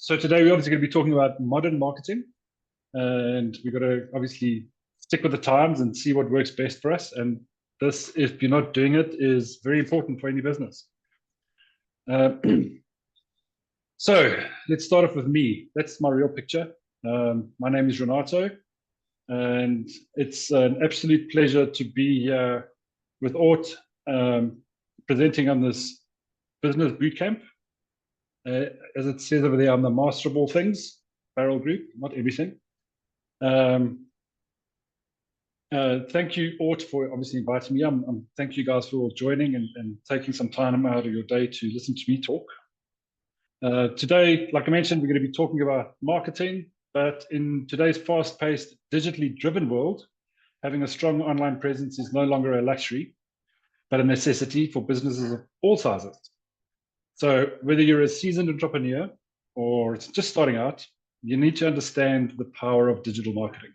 So today we're obviously going to be talking about modern marketing, and we've got to obviously stick with the times and see what works best for us. And this, if you're not doing it, is very important for any business. So let's start off with me. That's my real picture. My name is Renato, and it's an absolute pleasure to be here with Ort, presenting on this business bootcamp. As it says over there, I'm the master of all things, Barrel Group, not everything. Thank you, Ort, for obviously inviting me. Thank you guys for all joining and taking some time out of your day to listen to me talk. Today, like I mentioned, we're going to be talking about marketing, but in today's fast-paced, digitally driven world, having a strong online presence is no longer a luxury, but a necessity for businesses of all sizes. So whether you're a seasoned entrepreneur or it's just starting out, you need to understand the power of digital marketing.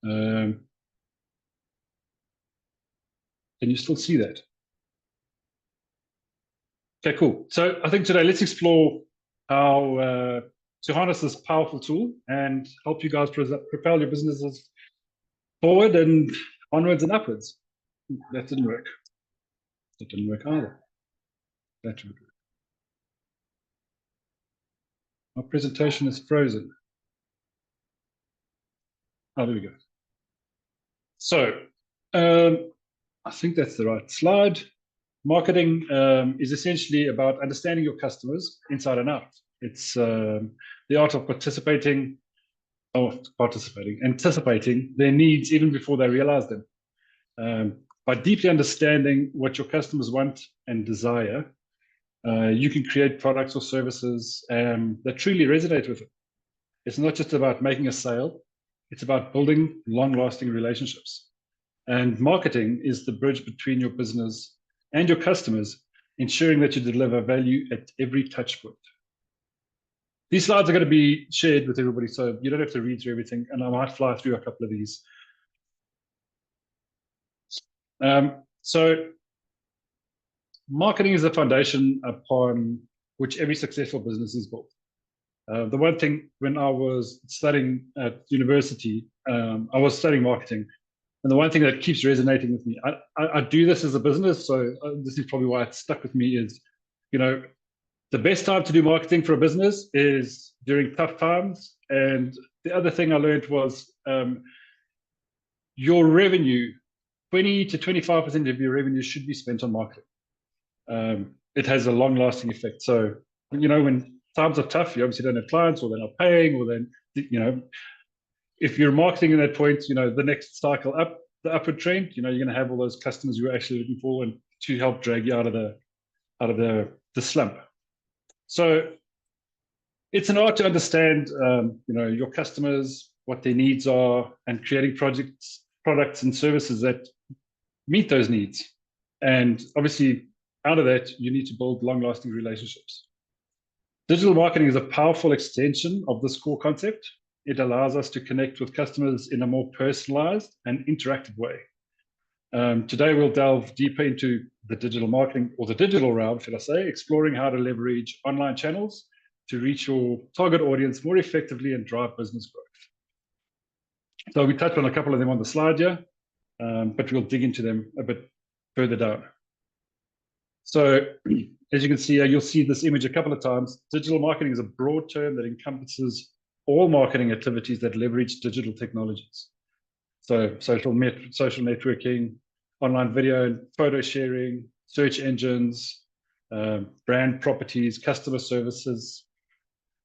Can you still see that? Okay, cool. So I think today let's explore how to harness this powerful tool and help you guys propel your businesses forward and onwards and upwards. That didn't work. That didn't work either. That would work. My presentation is frozen. Oh, there we go. So I think that's the right slide. Marketing is essentially about understanding your customers inside and out. It's the art of anticipating their needs even before they realize them. By deeply understanding what your customers want and desire, you can create products or services that truly resonate with them. It's not just about making a sale, it's about building long-lasting relationships. And marketing is the bridge between your business and your customers, ensuring that you deliver value at every touch point. These slides are going to be shared with everybody, so you don't have to read through everything, and I might fly through a couple of these. So marketing is the foundation upon which every successful business is built. The one thing when I was studying at university, I was studying marketing, and the one thing that keeps resonating with me, I do this as a business, so this is probably why it stuck with me, is, the best time to do marketing for a business is during tough times. And the other thing I learned was your revenue, 20 to 25% of your revenue should be spent on marketing. It has a long-lasting effect. So, when times are tough, you obviously don't have clients, or they're not paying, or then, if you're marketing at that point, the next cycle up, the upward trend, you're going to have all those customers you're actually looking for, and to help drag you out of the slump. So it's an art to understand, your customers, what their needs are, and creating products and services that meet those needs. And obviously, out of that, you need to build long-lasting relationships. Digital marketing is a powerful extension of this core concept. It allows us to connect with customers in a more personalized and interactive way. Today, we'll delve deeper into the digital marketing, or the digital realm, should I say, exploring how to leverage online channels to reach your target audience more effectively and drive business growth. So we touched on a couple of them on the slide here, but we'll dig into them a bit further down. So as you can see here, you'll see this image a couple of times. Digital marketing is a broad term that encompasses all marketing activities that leverage digital technologies. So social networking, online video and photo sharing, search engines, brand properties, customer services.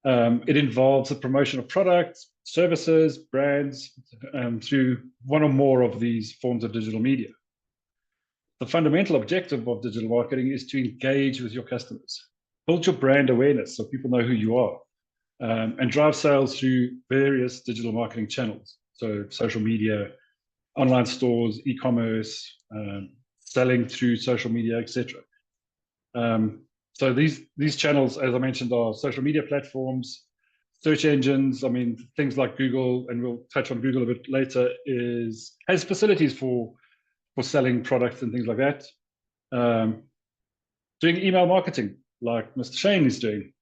It involves the promotion of products, services, brands, through one or more of these forms of digital media. The fundamental objective of digital marketing is to engage with your customers, build your brand awareness so people know who you are, and drive sales through various digital marketing channels. So social media, online stores, e-commerce, selling through social media, etc. So these channels, as I mentioned, are social media platforms, search engines. I mean, things like Google, and we'll touch on Google a bit later, has facilities for selling products and things like that. Doing email marketing, like Mr. Shane is doing,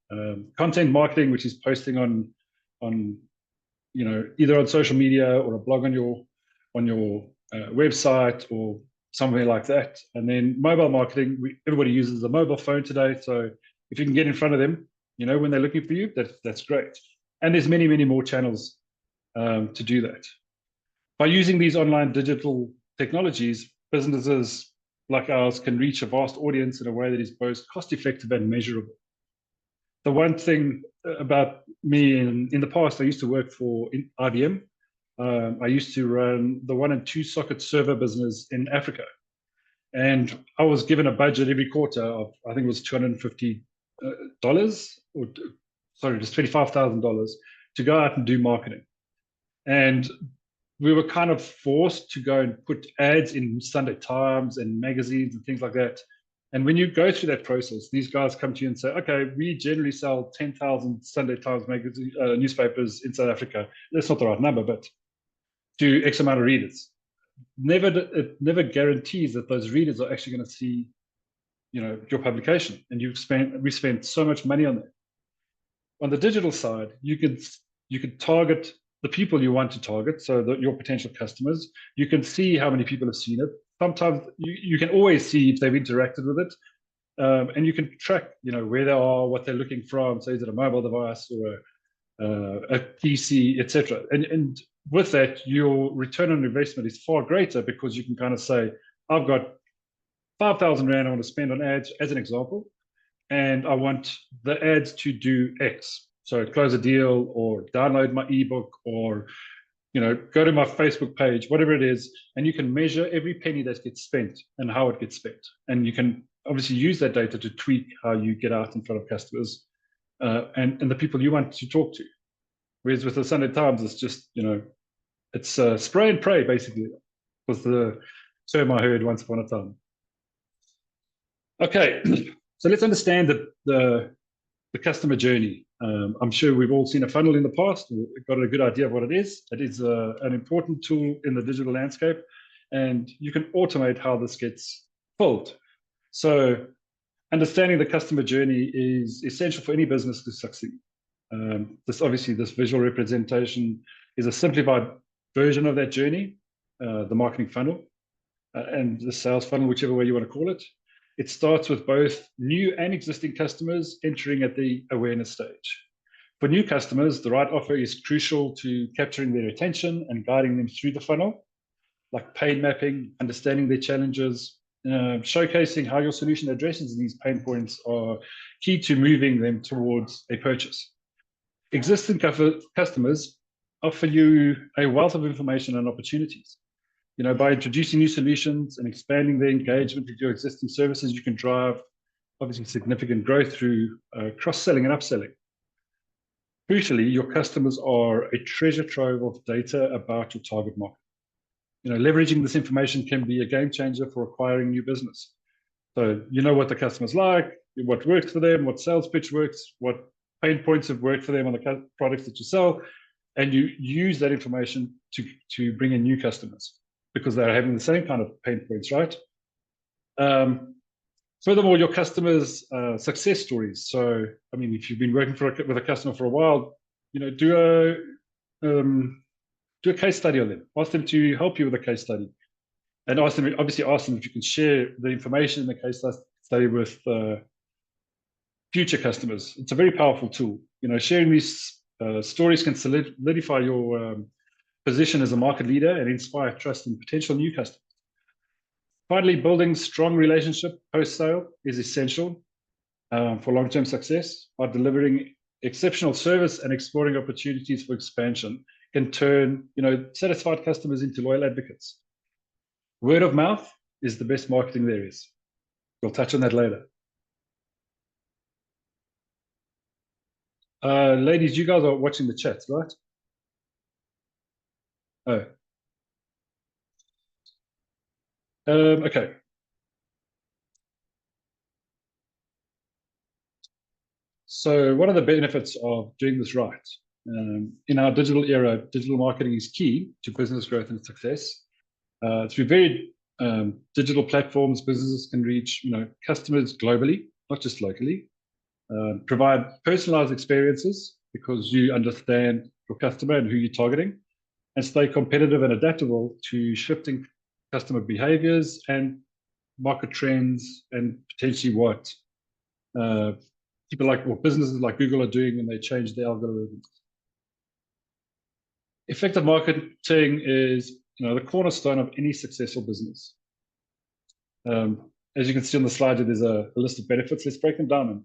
Content marketing, which is posting on either on social media or a blog on your website or somewhere like that. And then mobile marketing, everybody uses a mobile phone today. So if you can get in front of them, when they're looking for you, that's great. And there's many, many more channels to do that. By using these online digital technologies, businesses like ours can reach a vast audience in a way that is both cost effective and measurable. The one thing about me in the past, I used to work for IBM. I used to run the 1 and 2 socket server business in Africa. And I was given a budget every quarter of, I think it was $250, or sorry, just $25,000 to go out and do marketing. And we were kind of forced to go and put ads in Sunday Times and magazines and things like that. And when you go through that process, these guys come to you and say, okay, we generally sell 10,000 Sunday Times magazine, newspapers in South Africa. That's not the right number, but to X amount of readers. It never guarantees that those readers are actually going to see, your publication. And we spent so much money on that. On the digital side, you could target the people you want to target, so that your potential customers. You can see how many people have seen it. Sometimes you can always see if they've interacted with it, and you can track, where they are, what they're looking from. So is it a mobile device or a PC, etc. And with that, your return on investment is far greater because you can kind of say, I've got 5,000 Rand I want to spend on ads, as an example, and I want the ads to do X. So close a deal or download my ebook or go to my Facebook page, whatever it is, and you can measure every penny that gets spent and how it gets spent. And you can obviously use that data to tweak how you get out in front of customers and the people you want to talk to. Whereas with the Sunday Times, it's just, it's spray and pray, basically, was the term I heard once upon a time. Okay, so let's understand the customer journey. I'm sure we've all seen a funnel in the past. We've got a good idea of what it is. It is an important tool in the digital landscape, and you can automate how this gets filled. So understanding the customer journey is essential for any business to succeed. This visual representation is a simplified version of that journey, the marketing funnel and the sales funnel, whichever way you want to call it. It starts with both new and existing customers entering at the awareness stage. For new customers, the right offer is crucial to capturing their attention and guiding them through the funnel, like pain mapping, understanding their challenges, showcasing how your solution addresses these pain points are key to moving them towards a purchase. Existing customers offer you a wealth of information and opportunities. By introducing new solutions and expanding the engagement with your existing services, you can drive obviously significant growth through cross-selling and upselling. Crucially, your customers are a treasure trove of data about your target market. Leveraging this information can be a game changer for acquiring new business. So what the customer's like, what works for them, what sales pitch works, what pain points have worked for them on the products that you sell, and you use that information to bring in new customers, because they're having the same kind of pain points, right? Furthermore, your customers' success stories. So, if you've been working with a customer for a while, do a case study on them. Ask them to help you with a case study, and ask them if you can share the information in the case study with future customers. It's a very powerful tool. Sharing these stories can solidify your position as a market leader and inspire trust in potential new customers. Finally, building strong relationship post-sale is essential for long-term success. By delivering exceptional service and exploring opportunities for expansion can turn satisfied customers into loyal advocates. Word of mouth is the best marketing there is. We'll touch on that later. Ladies, you guys are watching the chats, right? Oh. Okay. So one of the benefits of doing this right, in our digital era, digital marketing is key to business growth and success. Through varied digital platforms, businesses can reach customers globally, not just locally. Provide personalized experiences because you understand your customer and who you're targeting, and stay competitive and adaptable to shifting customer behaviors and market trends, and potentially what uh, people like, or businesses like Google are doing when they change their algorithms. Effective marketing is, the cornerstone of any successful business. As you can see on the slide, there's a list of benefits. Let's break them down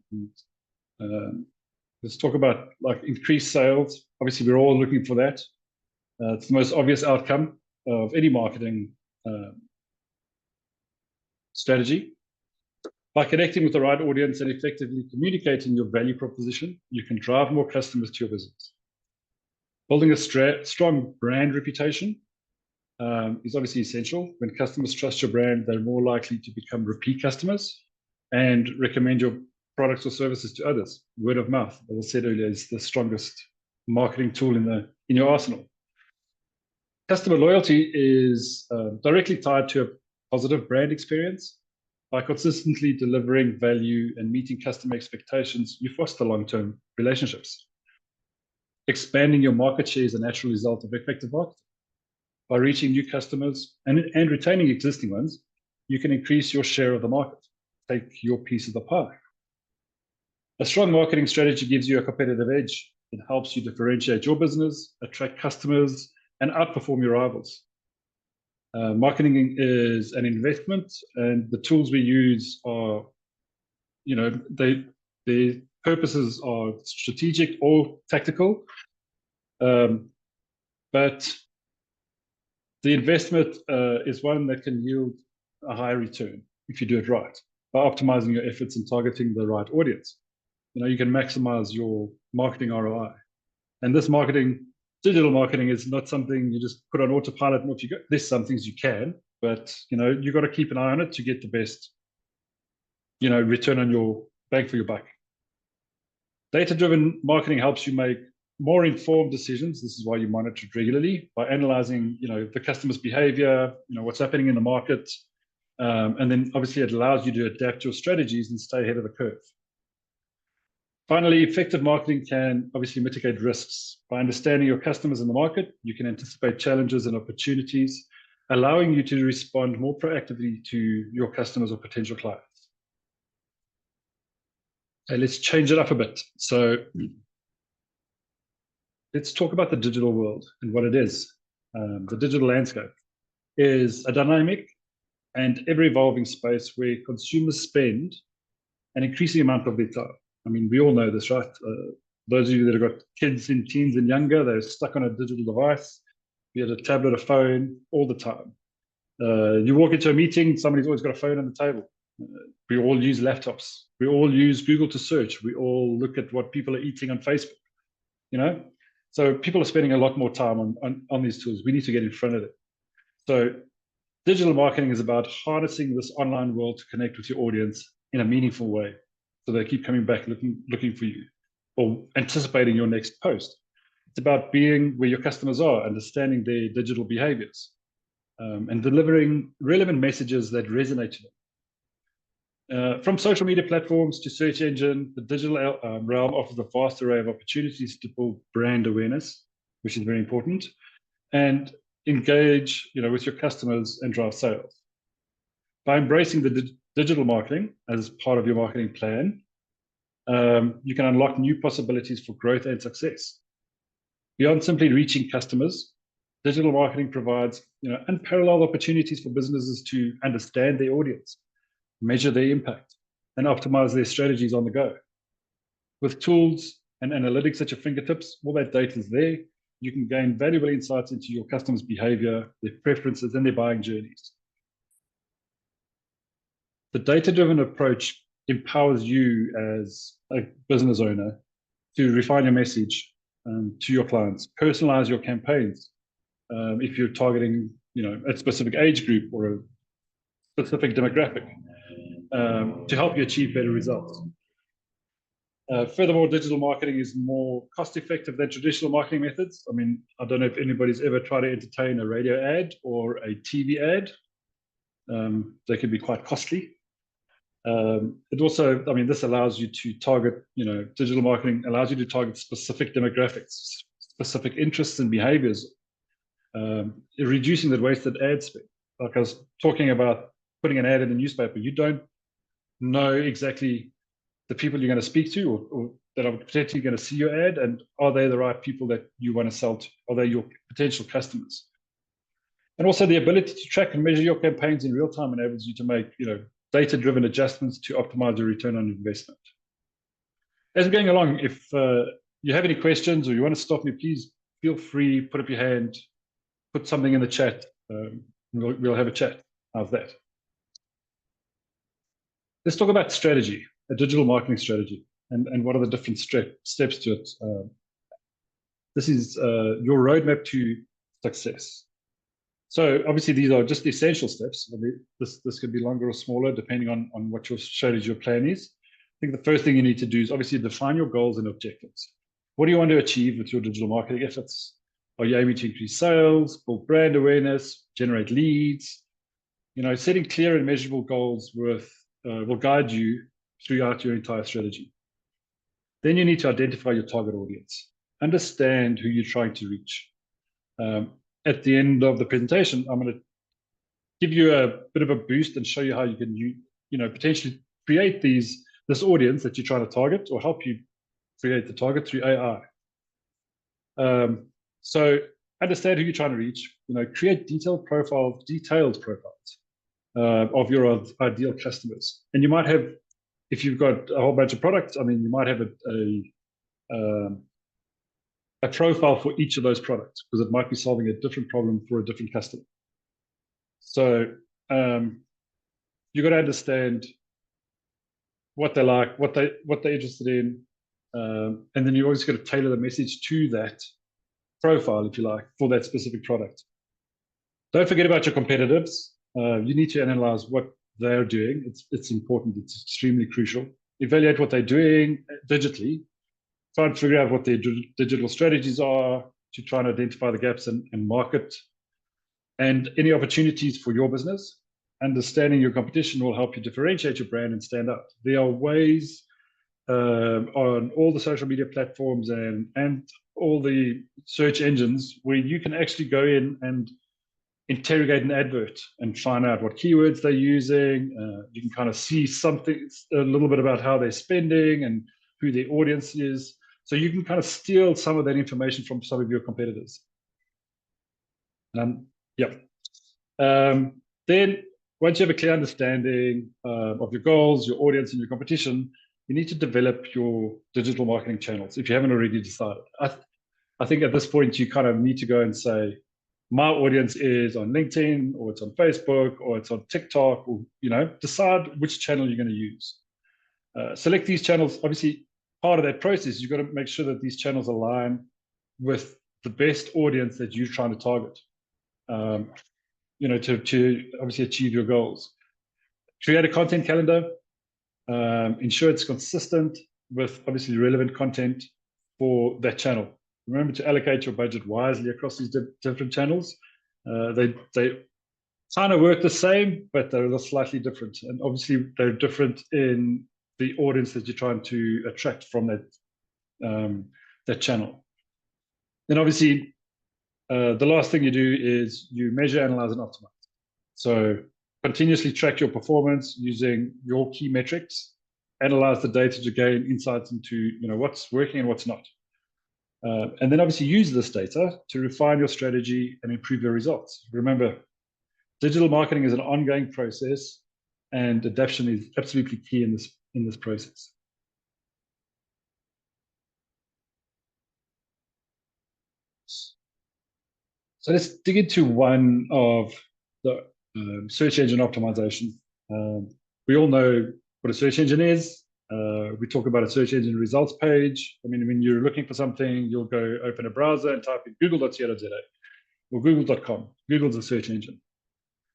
and let's talk about like increased sales. Obviously, we're all looking for that. It's the most obvious outcome of any marketing strategy. By connecting with the right audience and effectively communicating your value proposition, you can drive more customers to your business. Building a strong brand reputation is obviously essential. When customers trust your brand, they're more likely to become repeat customers and recommend your products or services to others. Word of mouth, as I said earlier, is the strongest marketing tool in your arsenal. Customer loyalty is directly tied to a positive brand experience. By consistently delivering value and meeting customer expectations, you foster long-term relationships. Expanding your market share is a natural result of effective marketing. By reaching new customers and retaining existing ones, you can increase your share of the market, take your piece of the pie. A strong marketing strategy gives you a competitive edge. It helps you differentiate your business, attract customers, and outperform your rivals. Marketing is an investment, and the tools we use are, their purposes are strategic or tactical, but the investment is one that can yield a higher return if you do it right by optimizing your efforts and targeting the right audience. You can maximize your marketing ROI, and this digital marketing is not something you just put on autopilot and off you go. There's some things you can, but you've got to keep an eye on it to get the best, return on your bang for your buck. Data-driven marketing helps you make more informed decisions. This is why you monitor it regularly by analyzing, the customer's behavior, what's happening in the market, and then obviously it allows you to adapt your strategies and stay ahead of the curve. Finally, effective marketing can obviously mitigate risks. By understanding your customers in the market, you can anticipate challenges and opportunities, allowing you to respond more proactively to your customers or potential clients. Okay, let's change it up a bit. So let's talk about the digital world and what it is. The digital landscape is a dynamic and ever-evolving space where consumers spend an increasing amount of their time. I mean, we all know this, right? Those of you that have got kids in teens and younger, they're stuck on a digital device, be it a tablet, a phone, all the time. You walk into a meeting, somebody's always got a phone on the table. We all use laptops. We all use Google to search. We all look at what people are eating on Facebook, So people are spending a lot more time on these tools. We need to get in front of it. So digital marketing is about harnessing this online world to connect with your audience in a meaningful way. So they keep coming back looking for you or anticipating your next post. It's about being where your customers are, understanding their digital behaviors, and delivering relevant messages that resonate to them. From social media platforms to search engine, the digital realm offers a vast array of opportunities to build brand awareness, which is very important, and engage with your customers and drive sales. By embracing the digital marketing as part of your marketing plan, you can unlock new possibilities for growth and success. Beyond simply reaching customers, digital marketing provides unparalleled opportunities for businesses to understand their audience, measure their impact, and optimize their strategies on the go. With tools and analytics at your fingertips, all that data is there. You can gain valuable insights into your customers' behavior, their preferences, and their buying journeys. The data-driven approach empowers you as a business owner to refine your message to your clients, personalize your campaigns if you're targeting a specific age group or a specific demographic to help you achieve better results. Furthermore, digital marketing is more cost-effective than traditional marketing methods. I mean, I don't know if anybody's ever tried to entertain a radio ad or a TV ad. They can be quite costly. It also, I mean, this allows you to target, digital marketing allows you to target specific demographics, specific interests and behaviors, reducing the wasted ad spend. Like I was talking about putting an ad in the newspaper, you don't know exactly the people you're going to speak to or that are potentially going to see your ad, and are they the right people that you want to sell to? Are they your potential customers? And also the ability to track and measure your campaigns in real time enables you to make, data-driven adjustments to optimize your return on investment. As we're going along, if you have any questions or you want to stop me, please feel free, put up your hand, put something in the chat. We'll have a chat. How's that? Let's talk about strategy, a digital marketing strategy, and what are the different steps to it. This is your roadmap to success. So obviously these are just the essential steps. I mean, this could be longer or smaller depending on what your strategy or plan is. I think the first thing you need to do is obviously define your goals and objectives. What do you want to achieve with your digital marketing efforts? Are you aiming to increase sales, build brand awareness, generate leads? Setting clear and measurable goals will guide you throughout your entire strategy. Then you need to identify your target audience. Understand who you're trying to reach. At the end of the presentation, I'm going to give you a bit of a boost and show you how you can, potentially create this audience that you're trying to target, or help you create the target through AI. So understand who you're trying to reach. Create detailed profiles of your ideal customers. And you might have, if you've got a whole bunch of products, I mean, you might have a profile for each of those products, because it might be solving a different problem for a different customer. So you've got to understand what they like, what they're interested in, and then you always got to tailor the message to that profile, if you like, for that specific product. Don't forget about your competitors. You need to analyze what they're doing. It's important. It's extremely crucial. Evaluate what they're doing digitally. Try and figure out what their digital strategies are to try and identify the gaps and market and any opportunities for your business. Understanding your competition will help you differentiate your brand and stand out. There are ways on all the social media platforms and all the search engines where you can actually go in and interrogate an advert and find out what keywords they're using. You can kind of see a little bit about how they're spending and who their audience is. So you can kind of steal some of that information from some of your competitors. Then once you have a clear understanding of your goals, your audience, and your competition, you need to develop your digital marketing channels if you haven't already decided. I think at this point, you kind of need to go and say, my audience is on LinkedIn, or it's on Facebook, or it's on TikTok, or, decide which channel you're going to use. Select these channels. Obviously, part of that process, you've got to make sure that these channels align with the best audience that you're trying to target, to obviously achieve your goals. Create a content calendar. Ensure it's consistent with obviously relevant content for that channel. Remember to allocate your budget wisely across these different channels. They kind of work the same, but they're slightly different. And obviously, they're different in the audience that you're trying to attract from that channel. Then obviously, the last thing you do is you measure, analyze, and optimize. So continuously track your performance using your key metrics, analyze the data to gain insights into what's working and what's not. And then obviously use this data to refine your strategy and improve your results. Remember, digital marketing is an ongoing process, and adaptation is absolutely key in this process. So let's dig into one of the search engine optimization. We all know what a search engine is. We talk about a search engine results page. I mean, when you're looking for something, you'll go open a browser and type in google.co.za or google.com. Google's a search engine.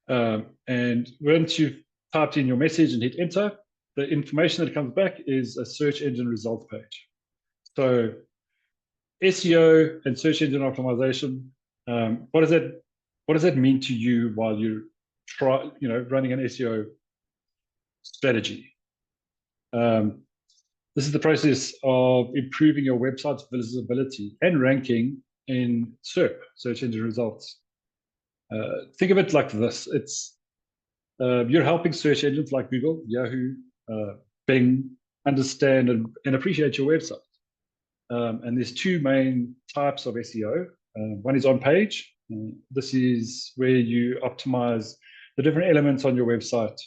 And once you've typed in your message and hit enter, the information that comes back is a search engine results page. So SEO and search engine optimization, what does that mean to you while you're running an SEO strategy? This is the process of improving your website's visibility and ranking in SERP, search engine results. Think of it like this. You're helping search engines like Google, Yahoo, Bing understand and appreciate your website. And there's two main types of SEO. One is on page. This is where you optimize the different elements on your website,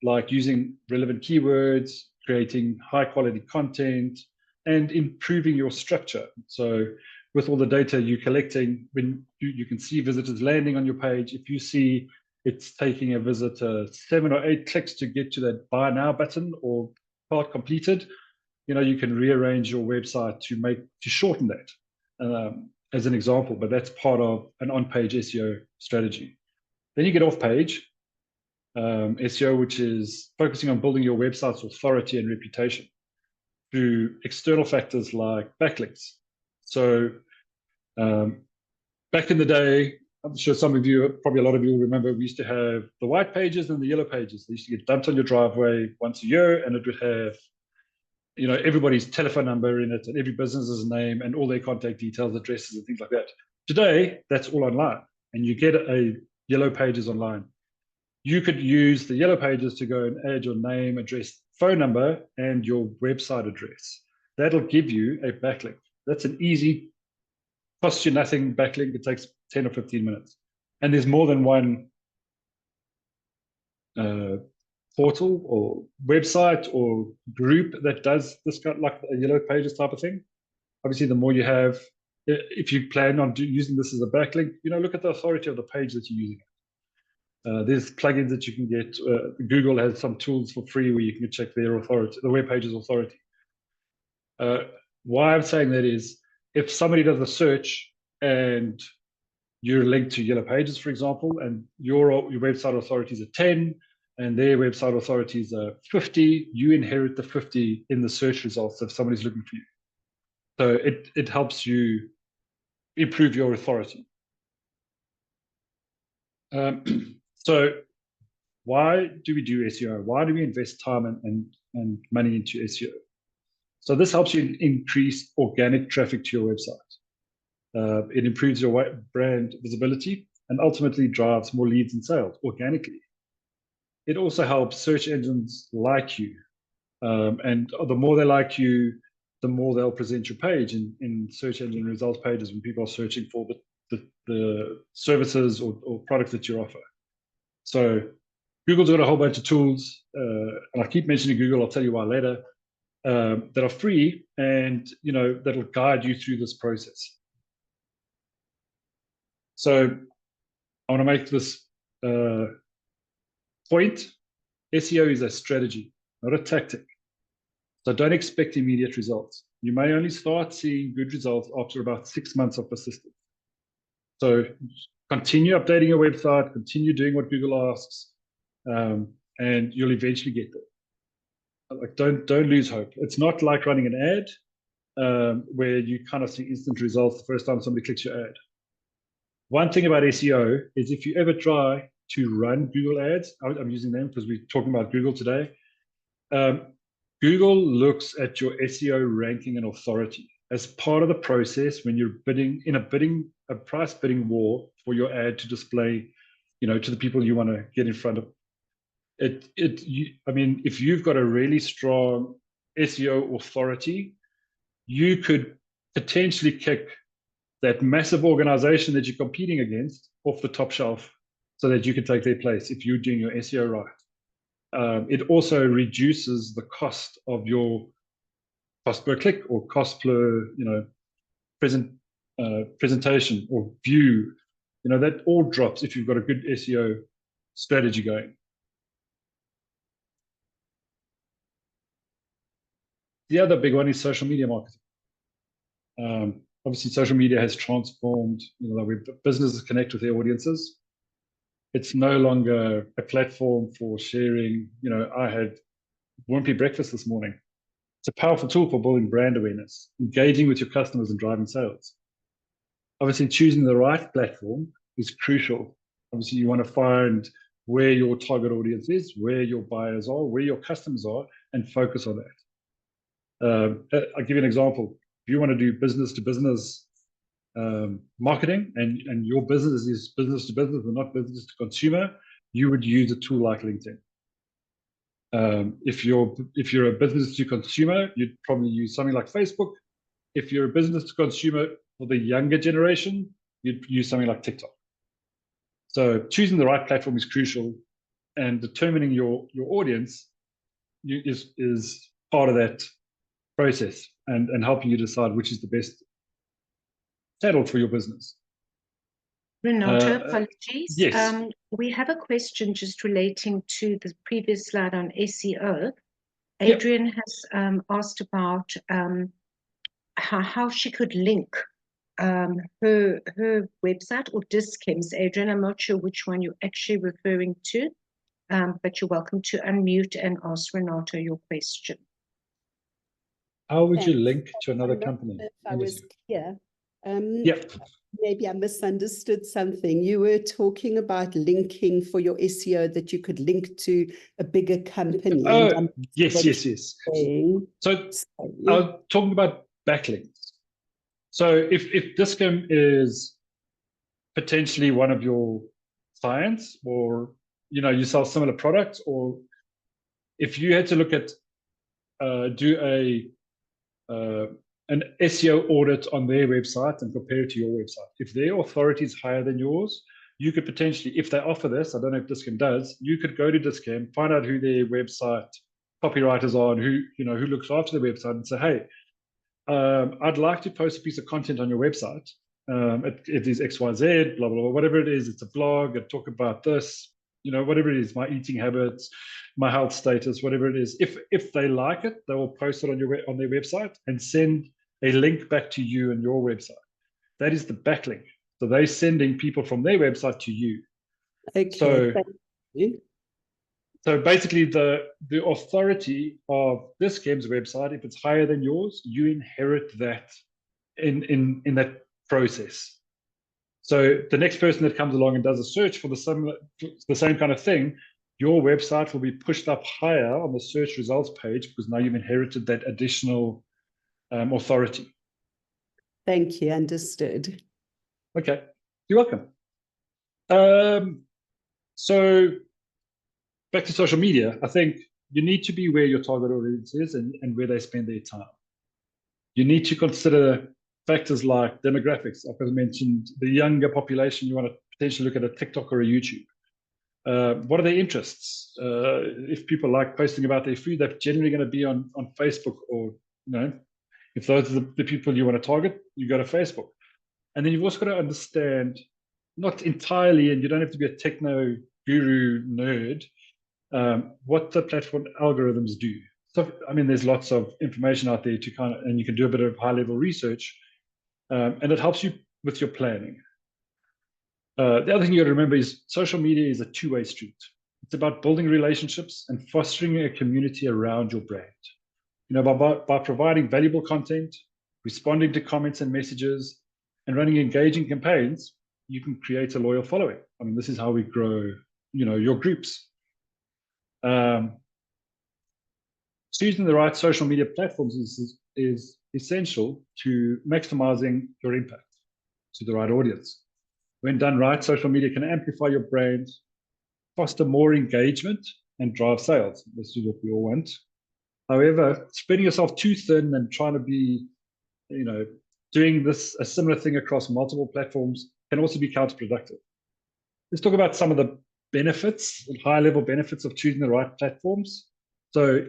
like using relevant keywords, creating high quality content, and improving your structure. So with all the data you're collecting, when you can see visitors landing on your page, if you see it's taking a visitor 7 or 8 clicks to get to that buy now button or part completed, you can rearrange your website to shorten that, as an example, but that's part of an on-page SEO strategy. Then you get off-page SEO, which is focusing on building your website's authority and reputation through external factors like backlinks. So back in the day, I'm sure some of you, probably a lot of you will remember, we used to have the white pages and the yellow pages. They used to get dumped on your driveway once a year, and it would have everybody's telephone number in it and every business's name and all their contact details, addresses, and things like that. Today, that's all online, and you get a yellow pages online. You could use the yellow pages to go and add your name, address, phone number, and your website address. That'll give you a backlink. That's an easy, costs you nothing backlink. It takes 10 or 15 minutes. And there's more than one portal or website or group that does this, like a yellow pages type of thing. Obviously, the more you have, if you plan on using this as a backlink, look at the authority of the page that you're using. There's plugins that you can get. Google has some tools for free where you can check their authority, the web page's authority. Why I'm saying that is, if somebody does a search and you're linked to Yellow Pages, for example, and your website authorities are 10 and their website authorities are 50, you inherit the 50 in the search results if somebody's looking for you. So it helps you improve your authority. So why do we do SEO? Why do we invest time and money into SEO? So this helps you increase organic traffic to your website. It improves your brand visibility and ultimately drives more leads and sales organically. It also helps search engines like you. And the more they like you, the more they'll present your page in search engine results pages when people are searching for the services or products that you offer. So Google's got a whole bunch of tools, and I keep mentioning Google, I'll tell you why later, that are free and that'll guide you through this process. So I want to make this point. SEO is a strategy, not a tactic. So don't expect immediate results. You may only start seeing good results after about 6 months of persistence. So continue updating your website, continue doing what Google asks, and you'll eventually get there. Like, don't lose hope. It's not like running an ad where you kind of see instant results the first time somebody clicks your ad. One thing about SEO is if you ever try to run Google ads, I'm using them because we're talking about Google today. Google looks at your SEO ranking and authority as part of the process when you're bidding in a price bidding war for your ad to display, to the people you want to get in front of. I mean, if you've got a really strong SEO authority, you could potentially kick that massive organization that you're competing against off the top shelf so that you can take their place if you're doing your SEO right. It also reduces the cost of your cost per click or cost per presentation or view. That all drops if you've got a good SEO strategy going. The other big one is social media marketing. Obviously, social media has transformed the way businesses connect with their audiences. It's no longer a platform for sharing. I had Wimpy breakfast this morning. It's a powerful tool for building brand awareness, engaging with your customers and driving sales. Obviously, choosing the right platform is crucial. Obviously, you want to find where your target audience is, where your buyers are, where your customers are, and focus on that. I'll give you an example. If you want to do business to business marketing, and your business is business to business and not business to consumer, you would use a tool like LinkedIn. If you're a business to consumer, you'd probably use something like Facebook. If you're a business to consumer for the younger generation, you'd use something like TikTok. So choosing the right platform is crucial, and determining your audience is part of that process, and helping you decide which is the best saddle for your business. Renato, apologies. Yes. We have a question just relating to the previous slide on SEO. Adrian has asked about how she could link her website or Discem's. Adrian, I'm not sure which one you're actually referring to, but you're welcome to unmute and ask Renato your question. How would you link to another company? If I was clear. Yep. Maybe I misunderstood something. You were talking about linking for your SEO, that you could link to a bigger company. Oh, yes. So I was talking about backlinks. So if Discem is potentially one of your clients, or you sell similar products, or if you had to look at do an SEO audit on their website and compare it to your website, if their authority is higher than yours, you could potentially, if they offer this, I don't know if Discem does, you could go to Discem, find out who their website copywriters are and who looks after the website, and say, hey, I'd like to post a piece of content on your website. It is XYZ, blah, blah, blah, whatever it is. It's a blog. I talk about this, whatever it is, my eating habits, my health status, whatever it is. If they like it, they will post it on their website and send a link back to you and your website. That is the backlink. So they're sending people from their website to you. Okay. So basically, the authority of Discem's website, if it's higher than yours, you inherit that in that process. So the next person that comes along and does a search for the same kind of thing, your website will be pushed up higher on the search results page, because now you've inherited that additional authority. Thank you. Understood. Okay, you're welcome. So back to social media, I think you need to be where your target audience is and where they spend their time. You need to consider factors like demographics. Like I mentioned, the younger population, you want to potentially look at a TikTok or a YouTube. What are their interests? If people like posting about their food, they're generally going to be on Facebook, or if those are the people you want to target, you go to Facebook. And then you've also got to understand, not entirely, and you don't have to be a techno guru nerd, what the platform algorithms do. So, there's lots of information out there and you can do a bit of high-level research, and it helps you with your planning. The other thing you got to remember is social media is a two-way street. It's about building relationships and fostering a community around your brand. By providing valuable content, responding to comments and messages, and running engaging campaigns, you can create a loyal following. This is how we grow, your groups. Choosing the right social media platforms is essential to maximizing your impact to the right audience. When done right, social media can amplify your brand, foster more engagement, and drive sales. This is what we all want. However, spreading yourself too thin and trying to be, doing a similar thing across multiple platforms can also be counterproductive. Let's talk about some of the benefits, high-level benefits of choosing the right platforms. So,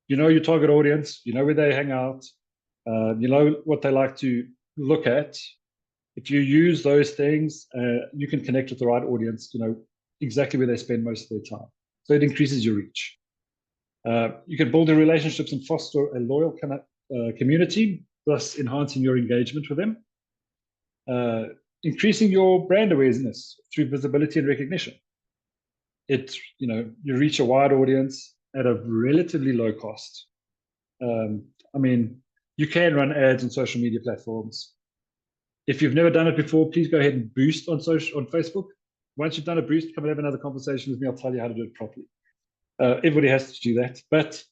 your target audience, where they hang out, what they like to look at. If you use those things, you can connect with the right audience, exactly where they spend most of their time. So it increases your reach. You can build relationships and foster a loyal community, thus enhancing your engagement with them. Increasing your brand awareness through visibility and recognition. You reach a wide audience at a relatively low cost. You can run ads on social media platforms. If you've never done it before, please go ahead and boost on Facebook. once you've done a boost, come and have another conversation with me. I'll tell you how to do it properly. Everybody has to do that. But,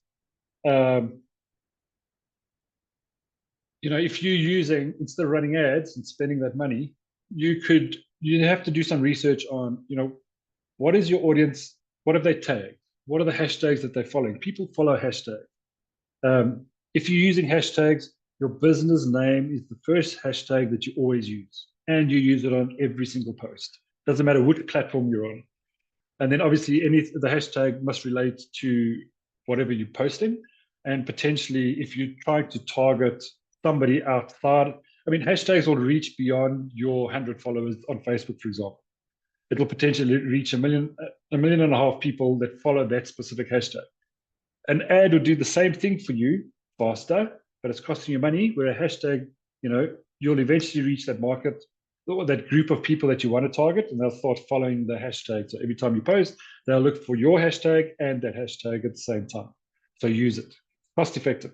if you're using, instead of running ads and spending that money, you have to do some research on, what is your audience? What have they tagged? What are the hashtags that they're following? People follow hashtags. If you're using hashtags, your business name is the first hashtag that you always use, and you use it on every single post. Doesn't matter which platform you're on. And then obviously the hashtag must relate to whatever you're posting. And potentially, if you're trying to target somebody outside, hashtags will reach beyond your 100 followers on Facebook, for example. It will potentially reach 1.5 million people that follow that specific hashtag. An ad will do the same thing for you faster, but it's costing you money, where a hashtag, you'll eventually reach that market or that group of people that you want to target, and they'll start following the hashtag. So every time you post, they'll look for your hashtag and that hashtag at the same time. So use it. Cost effective.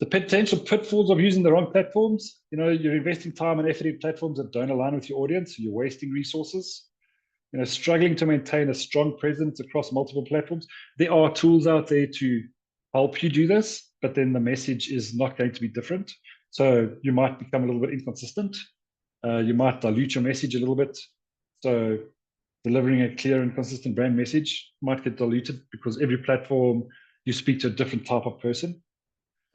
The potential pitfalls of using the wrong platforms, you're investing time and effort in platforms that don't align with your audience, so you're wasting resources. Struggling to maintain a strong presence across multiple platforms. There are tools out there to help you do this, but then the message is not going to be different. So you might become a little bit inconsistent. You might dilute your message a little bit. So delivering a clear and consistent brand message might get diluted because every platform you speak to a different type of person.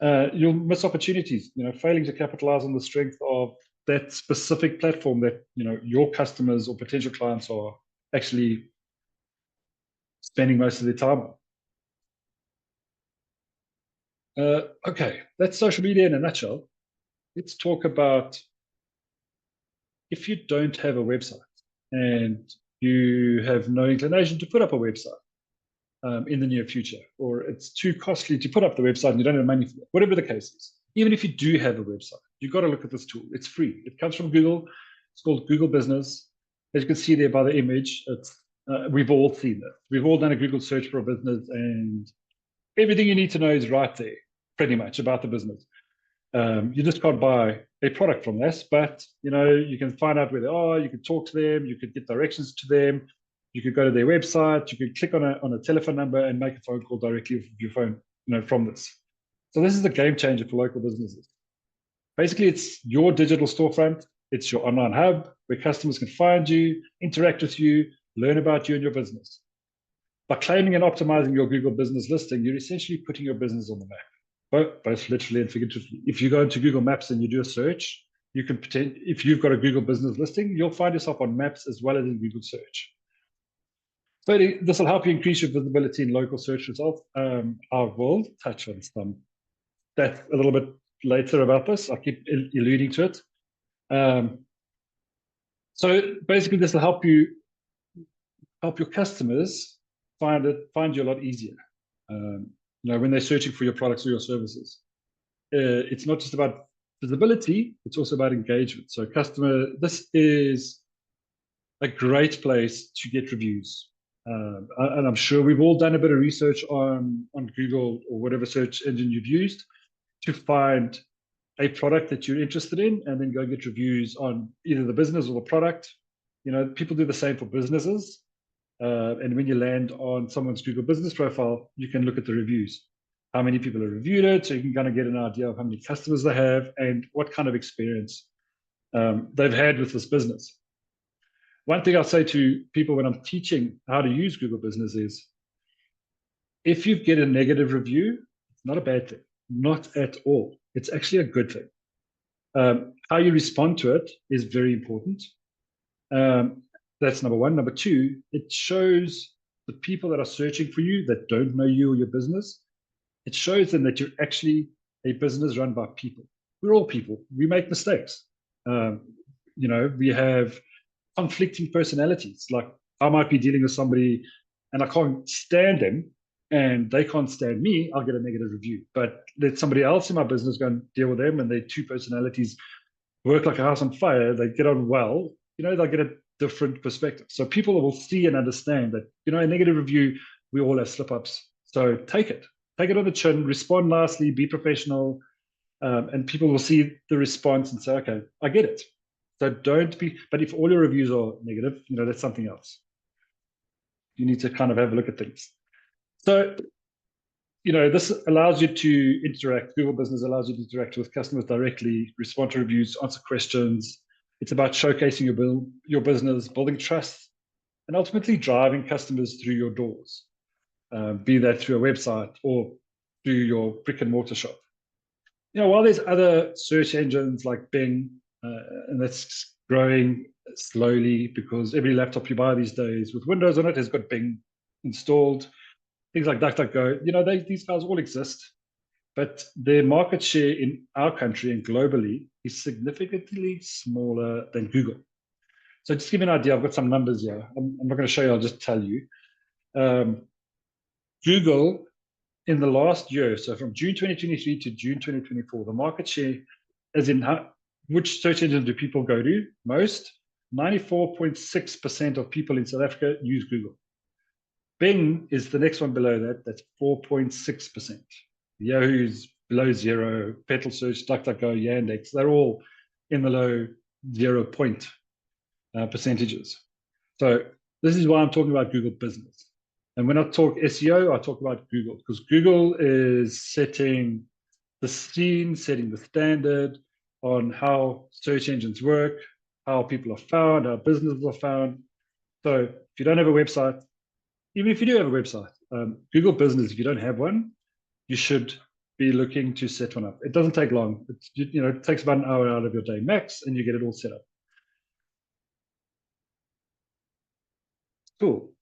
You'll miss opportunities, failing to capitalize on the strength of that specific platform that, your customers or potential clients are actually spending most of their time on. Okay, that's social media in a nutshell. Let's talk about if you don't have a website and you have no inclination to put up a website in the near future, or it's too costly to put up the website and you don't have money for it, whatever the case is. Even if you do have a website, you've got to look at this tool. It's free. It comes from Google. It's called Google Business. As you can see there by the image, we've all seen it. We've all done a Google search for a business, and everything you need to know is right there, pretty much, about the business. You just can't buy a product from this, but you can find out where they are. You can talk to them. You could get directions to them. You could go to their website. You could click on a telephone number and make a phone call directly with your phone, from this. So this is a game changer for local businesses. Basically, it's your digital storefront. It's your online hub where customers can find you, interact with you, learn about you and your business. By claiming and optimizing your Google business listing, you're essentially putting your business on the map, both literally and figuratively. If you go into Google Maps and you do a search, you can pretend, if you've got a Google business listing, you'll find yourself on Maps as well as in Google search. So this will help you increase your visibility in local search results. I will touch on some stats a little bit later about this. I keep alluding to it. So basically, this will help your customers find you a lot easier. When they're searching for your products or your services. It's not just about visibility; it's also about engagement. So, this is a great place to get reviews. And I'm sure we've all done a bit of research on Google or whatever search engine you've used to find a product that you're interested in, and then go get reviews on either the business or the product. People do the same for businesses. And when you land on someone's Google business profile, you can look at the reviews. How many people have reviewed it, so you can kind of get an idea of how many customers they have and what kind of experience they've had with this business. One thing I'll say to people when I'm teaching how to use Google Business is, if you get a negative review, it's not a bad thing. Not at all. It's actually a good thing. How you respond to it is very important. That's number one. Number two, it shows the people that are searching for you that don't know you or your business, it shows them that you're actually a business run by people. We're all people. We make mistakes. We have conflicting personalities. Like, I might be dealing with somebody and I can't stand them and they can't stand me, I'll get a negative review. But let somebody else in my business go and deal with them, and their two personalities work like a house on fire, they get on well, they'll get a different perspective. So people will see and understand that, a negative review, we all have slip-ups. So take it on the chin, respond nicely, be professional, and people will see the response and say, okay, I get it. So don't be, but if all your reviews are negative, that's something else. You need to kind of have a look at things. So, this allows you to interact. Google Business allows you to interact with customers directly, respond to reviews, answer questions. It's about showcasing your business, building trust, and ultimately driving customers through your doors, be that through a website or through your brick and mortar shop. While there's other search engines like Bing, and that's growing slowly because every laptop you buy these days with Windows on it has got Bing installed. Things like DuckDuckGo, these guys all exist, but their market share in our country and globally is significantly smaller than Google. So just to give you an idea, I've got some numbers here. I'm not going to show you, I'll just tell you. Google, in the last year, so from June 2023 to June 2024, the market share, as in which search engine do people go to most? 94.6% of people in South Africa use Google. Bing is the next one below that. That's 4.6%. Yahoo's below zero. Petal Search, DuckDuckGo, Yandex, they're all in the low 0 point percentages. So this is why I'm talking about Google Business. And when I talk SEO, I talk about Google, because Google is setting the scene, setting the standard on how search engines work, how people are found, how businesses are found. So if you don't have a website, even if you do have a website, Google Business, if you don't have one, you should be looking to set one up. It doesn't take long. It takes about an hour out of your day max, and you get it all set up. Cool.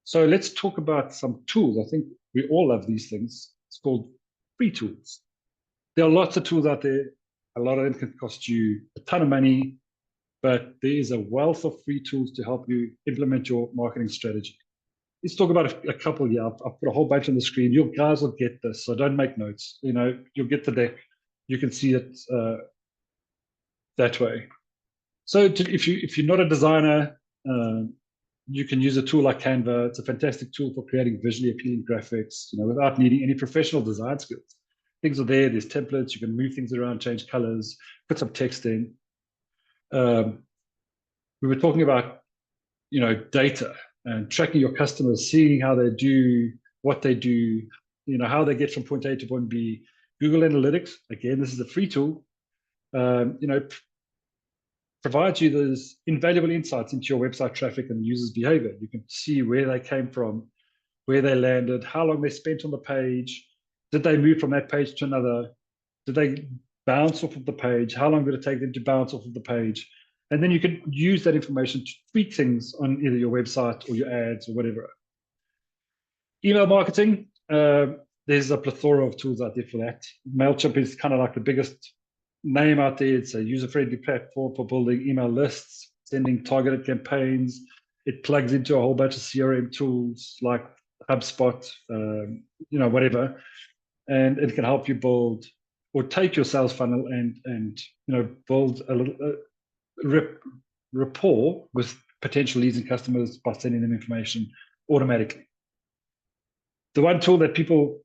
So let's talk about some tools. I think we all love these things. It's called free tools. There are lots of tools out there. A lot of them can cost you a ton of money, but there is a wealth of free tools to help you implement your marketing strategy. Let's talk about a couple here. I've put a whole bunch on the screen. You guys will get this, so don't make notes. You'll get the deck. You can see it that way. So if you're not a designer, you can use a tool like Canva. It's a fantastic tool for creating visually appealing graphics, without needing any professional design skills. Things are there. There's templates. You can move things around, change colors, put some text in. We were talking about, data and tracking your customers, seeing how they do, what they do, how they get from point A to point B. Google Analytics, again, this is a free tool, provides you those invaluable insights into your website traffic and users' behavior. You can see where they came from, where they landed, how long they spent on the page, did they move from that page to another, did they bounce off of the page, how long did it take them to bounce off of the page? And then you can use that information to tweak things on either your website or your ads or whatever. Email marketing, there's a plethora of tools out there for that. MailChimp is kind of like the biggest name out there. It's a user-friendly platform for building email lists, sending targeted campaigns. It plugs into a whole bunch of CRM tools like HubSpot, whatever. And it can help you build or take your sales funnel and build a little rapport with potential leads and customers by sending them information automatically. The one tool that people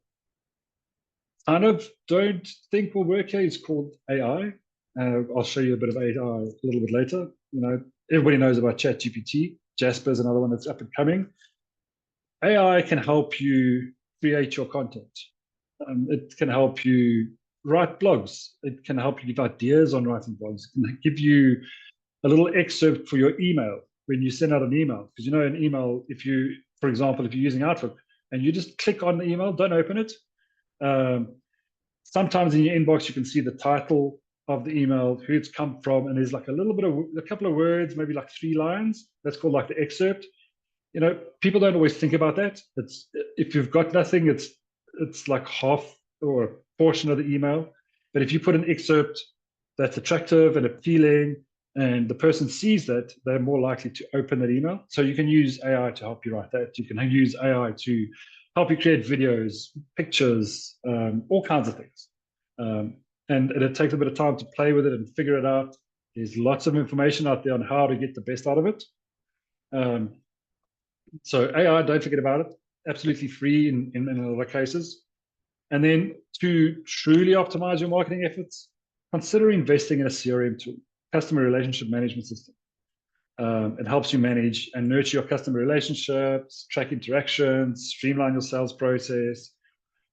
kind of don't think will work here is called AI. I'll show you a bit of AI a little bit later. Everybody knows about ChatGPT. Jasper is another one that's up and coming. AI can help you create your content. It can help you write blogs. It can help you give ideas on writing blogs. It can give you a little excerpt for your email when you send out an email. Because an email, for example, if you're using Outlook and you just click on the email, don't open it. Sometimes in your inbox, you can see the title of the email, who it's come from, and there's like a couple of words, maybe like 3 lines. That's called like the excerpt. People don't always think about that. If you've got nothing, it's like half or a portion of the email. But if you put an excerpt that's attractive and appealing, and the person sees that, they're more likely to open that email. So you can use AI to help you write that. You can use AI to help you create videos, pictures, all kinds of things. And it takes a bit of time to play with it and figure it out. There's lots of information out there on how to get the best out of it. So AI, don't forget about it. Absolutely free in a lot of cases. And then to truly optimize your marketing efforts, consider investing in a CRM tool. customer relationship management system. It helps you manage and nurture your customer relationships, track interactions, streamline your sales process.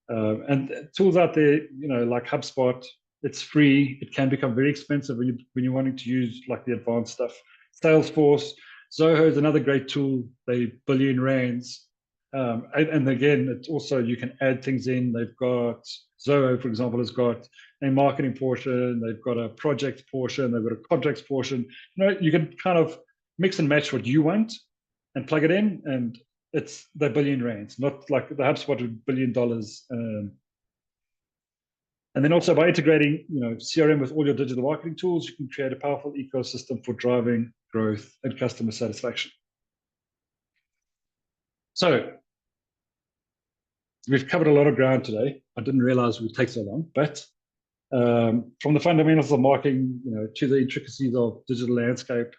And tools out there, like HubSpot, it's free. It can become very expensive when you're wanting to use like the advanced stuff. Salesforce, Zoho is another great tool. They billion rands. And again, it's also, you can add things in. They've got Zoho, for example, has got a marketing portion. They've got a project portion. They've got a contracts portion. You can kind of mix and match what you want and plug it in, and it's the billion rands, not like the HubSpot with $1 billion. And then also by integrating, CRM with all your digital marketing tools, you can create a powerful ecosystem for driving growth and customer satisfaction. So we've covered a lot of ground today. I didn't realize it would take so long, but from the fundamentals of marketing, to the intricacies of digital landscape,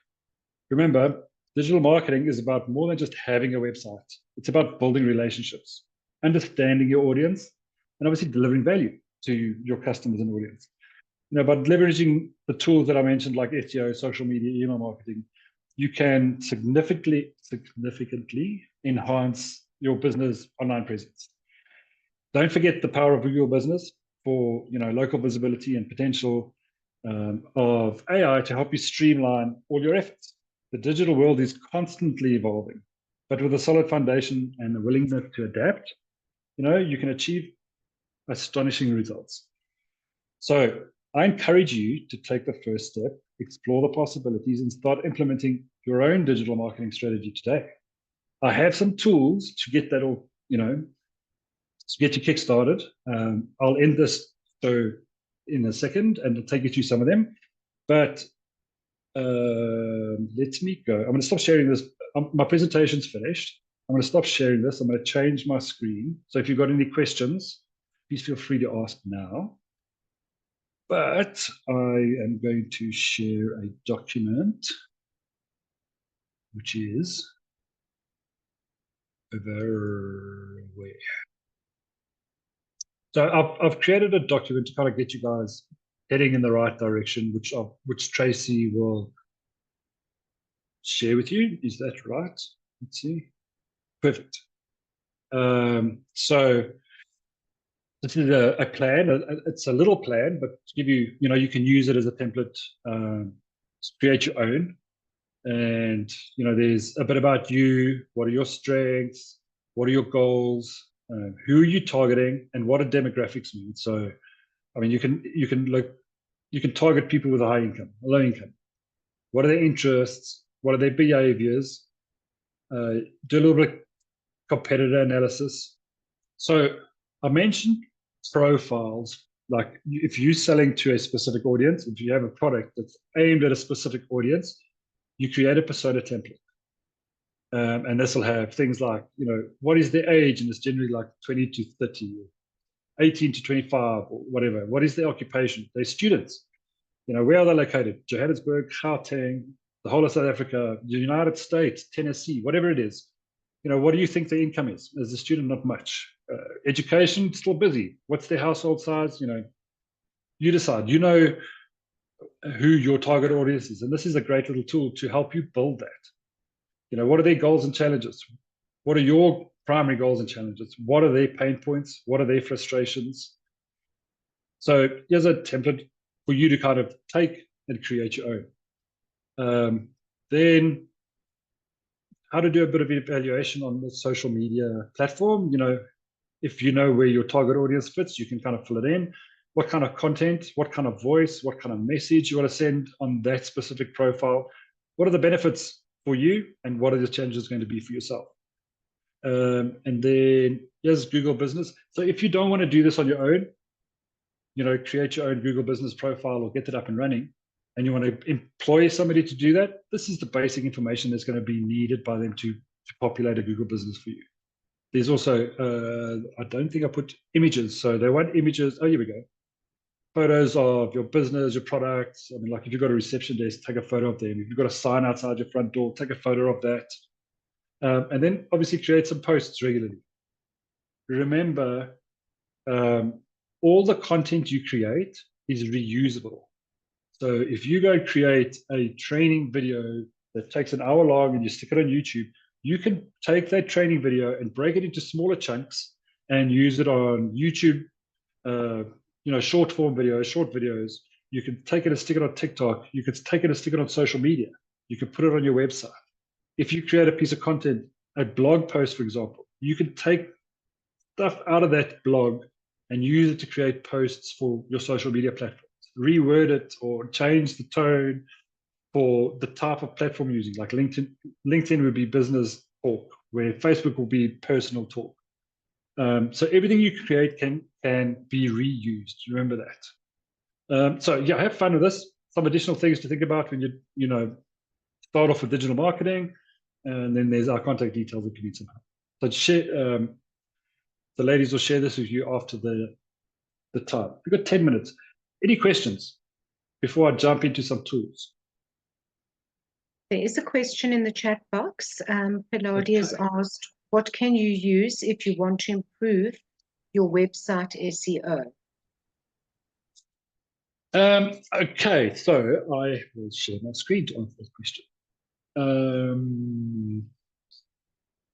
remember, digital marketing is about more than just having a website. It's about building relationships, understanding your audience, and obviously delivering value to your customers and audience. By leveraging the tools that I mentioned, like SEO, social media, email marketing, you can significantly enhance your business online presence. Don't forget the power of Google Business for local visibility and potential of AI to help you streamline all your efforts. The digital world is constantly evolving, but with a solid foundation and a willingness to adapt, you can achieve astonishing results. So I encourage you to take the first step, explore the possibilities, and start implementing your own digital marketing strategy today. I have some tools to get that all, to get you kickstarted. I'll end this in a second and I'll take you through some of them. But let me go. I'm going to stop sharing this. My presentation's finished. I'm going to stop sharing this. I'm going to change my screen. So if you've got any questions, please feel free to ask now. But I am going to share a document, which is over where. So I've created a document to kind of get you guys heading in the right direction, which Tracy will share with you. Is that right? Let's see. Perfect. So this is a plan. It's a little plan, but to give you, you can use it as a template to create your own. And, there's a bit about you. What are your strengths? What are your goals? Who are you targeting? And what do demographics mean? So, I mean, you can target people with a high income, a low income. What are their interests? What are their behaviors? Do a little bit of competitor analysis. So I mentioned profiles, like if you're selling to a specific audience, if you have a product that's aimed at a specific audience, you create a persona template. And this will have things like, what is their age? And it's generally like 20 to 30, 18 to 25, or whatever. What is their occupation? They're students. Where are they located? Johannesburg, Gauteng, the whole of South Africa, the United States, Tennessee, whatever it is. What do you think the income is? As a student, not much. Education, still busy. What's their household size? You decide. You know who your target audience is. And this is a great little tool to help you build that. What are their goals and challenges? What are your primary goals and challenges? What are their pain points? What are their frustrations? So here's a template for you to kind of take and create your own. Then how to do a bit of evaluation on the social media platform. If you know where your target audience fits, you can kind of fill it in. What kind of content, what kind of voice, what kind of message you want to send on that specific profile. What are the benefits for you, and what are the challenges going to be for yourself? And then here's Google Business. So if you don't want to do this on your own, create your own Google Business profile or get it up and running, and you want to employ somebody to do that, this is the basic information that's going to be needed by them to populate a Google Business for you. There's also, I don't think I put images. So they want images. Oh, here we go. Photos of your business, your products. I mean, like if you've got a reception desk, take a photo of them. If you've got a sign outside your front door, take a photo of that. And then obviously create some posts regularly. Remember, all the content you create is reusable. So if you go create a training video that takes an hour long and you stick it on YouTube, you can take that training video and break it into smaller chunks and use it on YouTube, short form videos, short videos. You can take it and stick it on TikTok. You could take it and stick it on social media. You can put it on your website. If you create a piece of content, a blog post, for example, you can take stuff out of that blog and use it to create posts for your social media platforms. Reword it or change the tone for the type of platform you're using. Like LinkedIn. LinkedIn would be business talk, where Facebook will be personal talk. So everything you create can be reused. Remember that. So yeah, have fun with this. Some additional things to think about when you start off with digital marketing, and then there's our contact details if you need some help. So share. The ladies will share this with you after the time. We've got 10 minutes. Any questions before I jump into some tools? There is a question in the chat box. Peladi has asked, what can you use if you want to improve your website SEO? Okay, so I will share my screen to answer this question.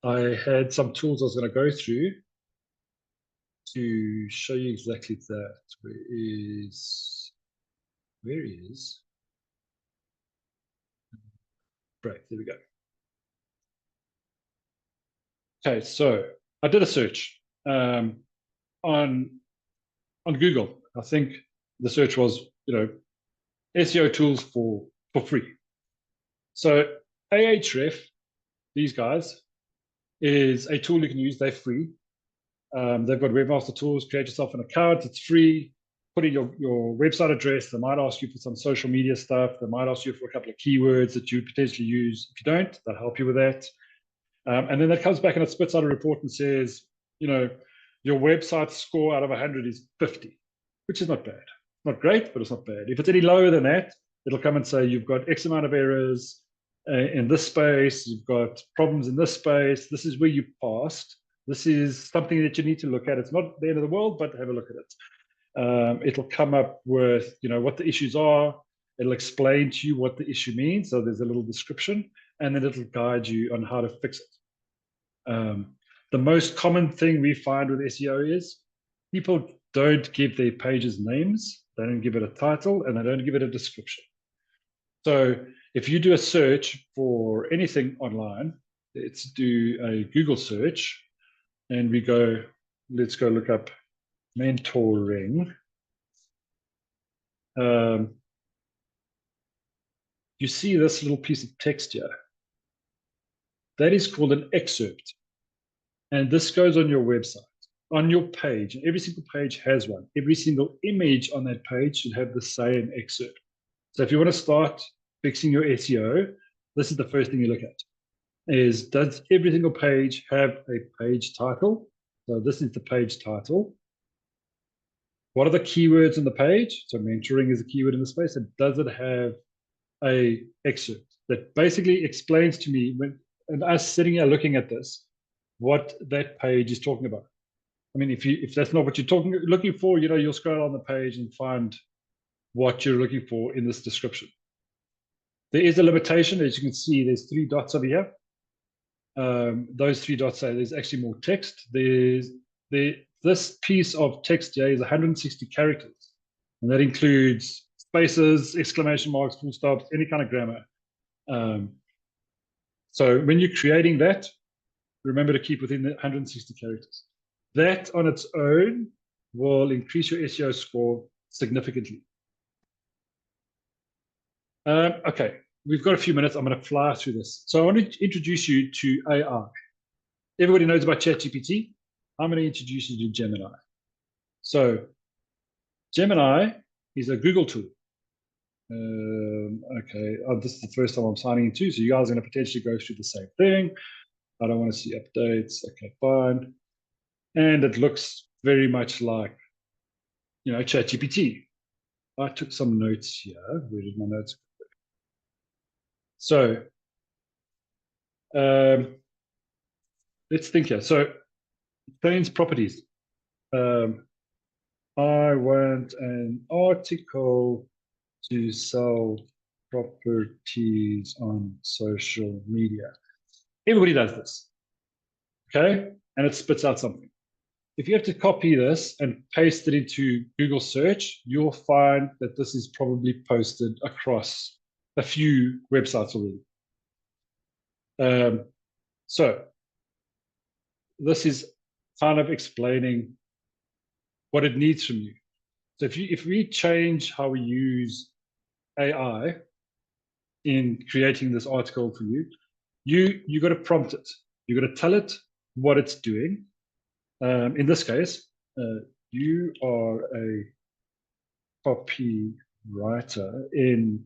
I had some tools I was going to go through to show you exactly that. Where is break? There we go. Okay, so I did a search on Google. I think the search was SEO tools for free. So Ahref, these guys, is a tool you can use. They're free. They've got webmaster tools. Create yourself an account. It's free. Put in your website address. They might ask you for some social media stuff. They might ask you for a couple of keywords that you potentially use. If you don't, they'll help you with that. And then that comes back and it spits out a report and says, your website score out of 100 is 50, which is not bad. Not great, but it's not bad. If it's any lower than that, it'll come and say you've got X amount of errors in this space. You've got problems in this space. This is where you passed. This is something that you need to look at. It's not the end of the world, but have a look at it. It'll come up with, what the issues are. It'll explain to you what the issue means. So there's a little description, and then it'll guide you on how to fix it. The most common thing we find with SEO is people don't give their pages names. They don't give it a title, and they don't give it a description. So if you do a search for anything online, let's do a Google search, and let's go look up mentoring. You see this little piece of text here. That is called an excerpt. And this goes on your website, on your page. Every single page has one. Every single image on that page should have the same excerpt. So if you want to start fixing your SEO, this is the first thing you look at. Does every single page have a page title? So this is the page title. What are the keywords on the page? So mentoring is a keyword in the space. And does it have a excerpt that basically explains to me, and us sitting here looking at this, what that page is talking about? I mean, if that's not what you're looking for, you'll scroll on the page and find what you're looking for in this description. There is a limitation. As you can see, there's 3 dots over here. Those 3 dots say there's actually more text. This piece of text here is 160 characters, and that includes spaces, exclamation marks, full stops, any kind of grammar. So when you're creating that, remember to keep within the 160 characters. That on its own will increase your SEO score significantly. Okay, we've got a few minutes. I'm going to fly through this. So I want to introduce you to AI. Everybody knows about ChatGPT. I'm going to introduce you to Gemini. So Gemini is a Google tool. Okay, this is the first time I'm signing into, so you guys are going to potentially go through the same thing. I don't want to see updates. Okay, fine. And it looks very much like, ChatGPT. I took some notes here. Where did my notes go? So let's think here. So trains properties. I want an article to sell properties on social media. Everybody does this, okay? And it spits out something. If you have to copy this and paste it into Google search, you'll find that this is probably posted across a few websites already. So this is kind of explaining what it needs from you. So if we change how we use AI in creating this article for you, you got to prompt it. You got to tell it what it's doing. In this case, you are a copywriter in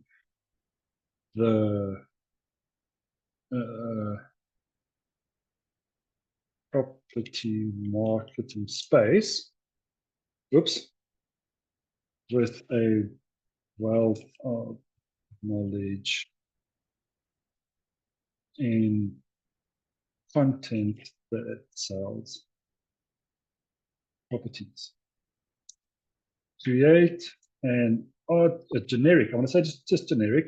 the property marketing space. Oops. With a wealth of knowledge in content that sells properties. Create a generic, I want to say just generic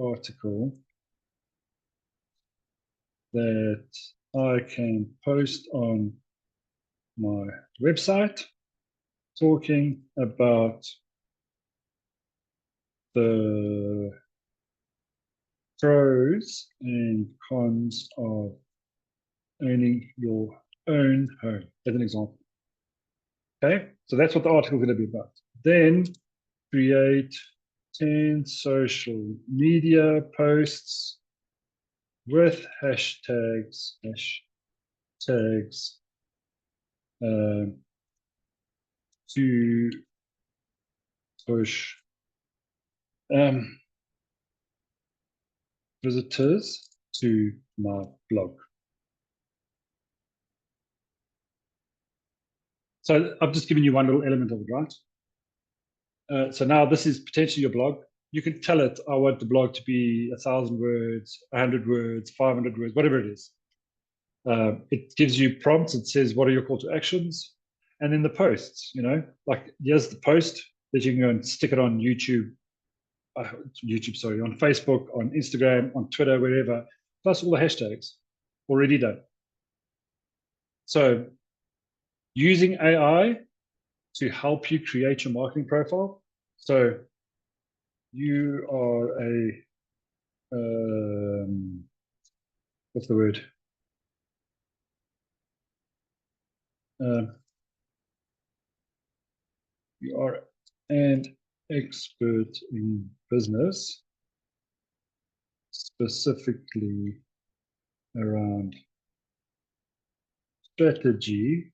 article that I can post on my website talking about the pros and cons of owning your own home, as an example. Okay, so that's what the article is going to be about. Then create 10 social media posts with hashtags to push visitors to my blog. So I've just given you one little element of it, right? So now this is potentially your blog. You can tell it, I want the blog to be 1,000 words, 100 words, 500 words, whatever it is. It gives you prompts. It says, what are your call to actions? And then the posts, you know, like here's the post that you can go and stick it on YouTube, on Facebook, on Instagram, on Twitter, wherever, plus all the hashtags already done. So using AI to help you create your marketing profile. So you are what's the word? You are an expert in business, specifically around strategy.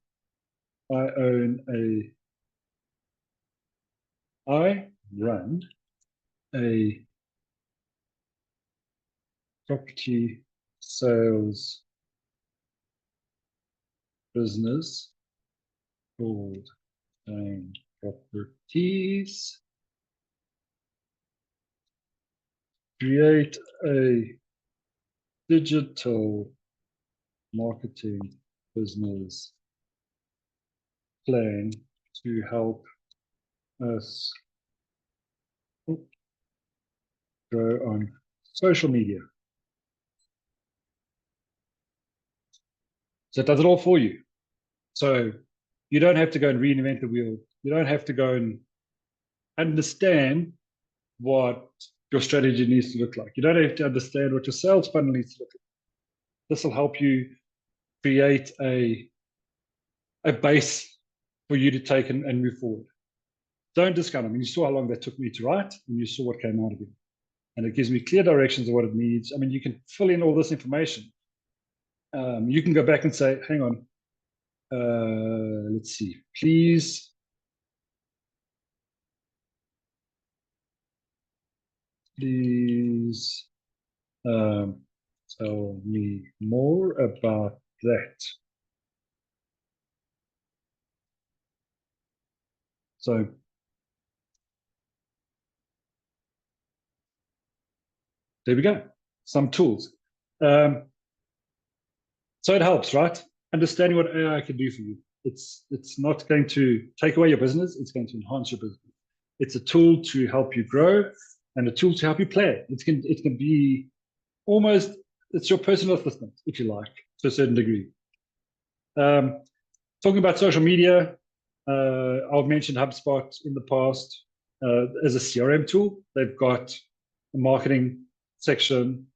I run a property sales business called Properties. Create a digital marketing business plan to help us grow on social media. So it does it all for you. So you don't have to go and reinvent the wheel. You don't have to go and understand what your strategy needs to look like. You don't have to understand what your sales funnel needs to look like. This will help you create a base for you to take and move forward. Don't discount. I mean, you saw how long that took me to write, and you saw what came out of it. And it gives me clear directions of what it needs. I mean, you can fill in all this information. You can go back and say, hang on, let's see, please tell me more about that. So there we go, some tools. So it helps, right? Understanding what AI can do for you. It's not going to take away your business, it's going to enhance your business. It's a tool to help you grow and a tool to help you plan. It can be almost, it's your personal assistant, if you like, to a certain degree. Talking about social media, I've mentioned HubSpot in the past as a CRM tool. They've got a marketing section.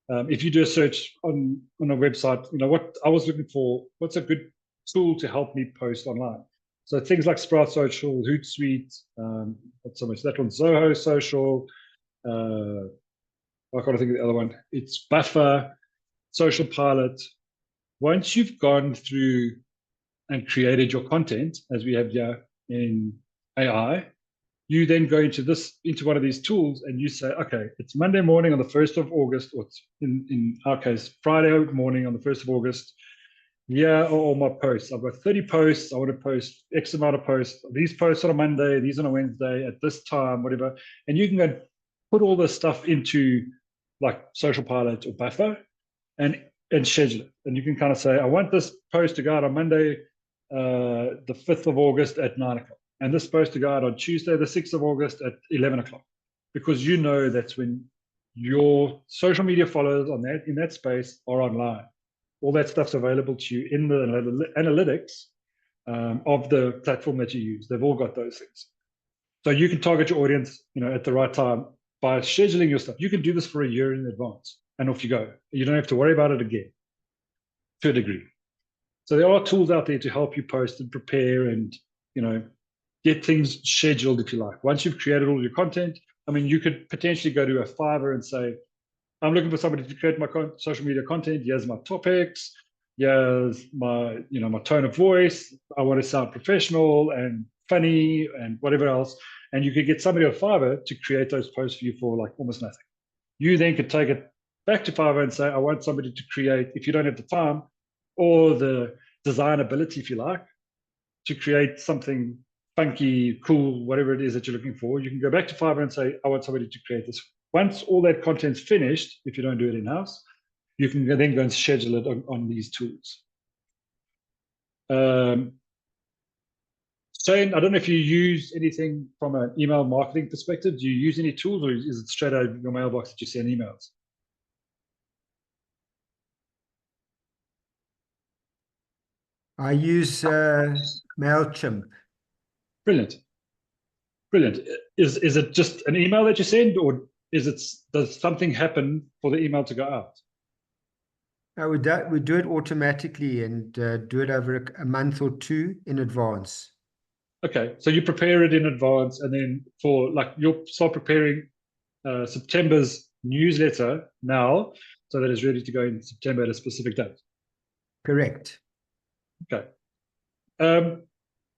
If you do a search on a website, what I was looking for, what's a good tool to help me post online? So things like Sprout Social, Hootsuite, what's so much that one, Zoho Social, I can't think of the other one. It's Buffer, Social Pilot. Once you've gone through and created your content, as we have here in AI, you then go into one of these tools and you say, okay, it's Monday morning on the 1st of August, or it's in our case, Friday morning on the 1st of August. Yeah, are all my posts. I've got 30 posts. I want to post X amount of posts. These posts on a Monday, these on a Wednesday, at this time, whatever. And you can go put all this stuff into like Social Pilot or Buffer and schedule it. And you can kind of say, I want this post to go out on Monday, the 5th of August at 9 o'clock. And this post to go out on Tuesday, the 6th of August at 11 o'clock. Because you know that's when your social media followers in that space are online. All that stuff's available to you in the analytics of the platform that you use. They've all got those things. So you can target your audience, at the right time by scheduling your stuff. You can do this for a year in advance, and off you go. You don't have to worry about it again, to a degree. So there are tools out there to help you post and prepare and, get things scheduled, if you like. Once you've created all your content, you could potentially go to a Fiverr and say, I'm looking for somebody to create my social media content. Here's my topics. Here's my, my tone of voice. I want to sound professional and funny and whatever else. And you could get somebody on Fiverr to create those posts for you for like almost nothing. You then could take it back to Fiverr and say, I want somebody to create, if you don't have the time or the design ability, if you like, to create something funky, cool, whatever it is that you're looking for. You can go back to Fiverr and say, I want somebody to create this. Once all that content's finished, if you don't do it in-house, you can then go and schedule it on these tools. Shane, I don't know if you use anything from an email marketing perspective. Do you use any tools, or is it straight out of your mailbox that you send emails? I use MailChimp. Brilliant. Brilliant. Is it just an email that you send, or does something happen for the email to go out? We do it automatically and do it over a month or two in advance. Okay, so you prepare it in advance, and then you'll start preparing September's newsletter now, so that it's ready to go in September at a specific date. Correct. Okay.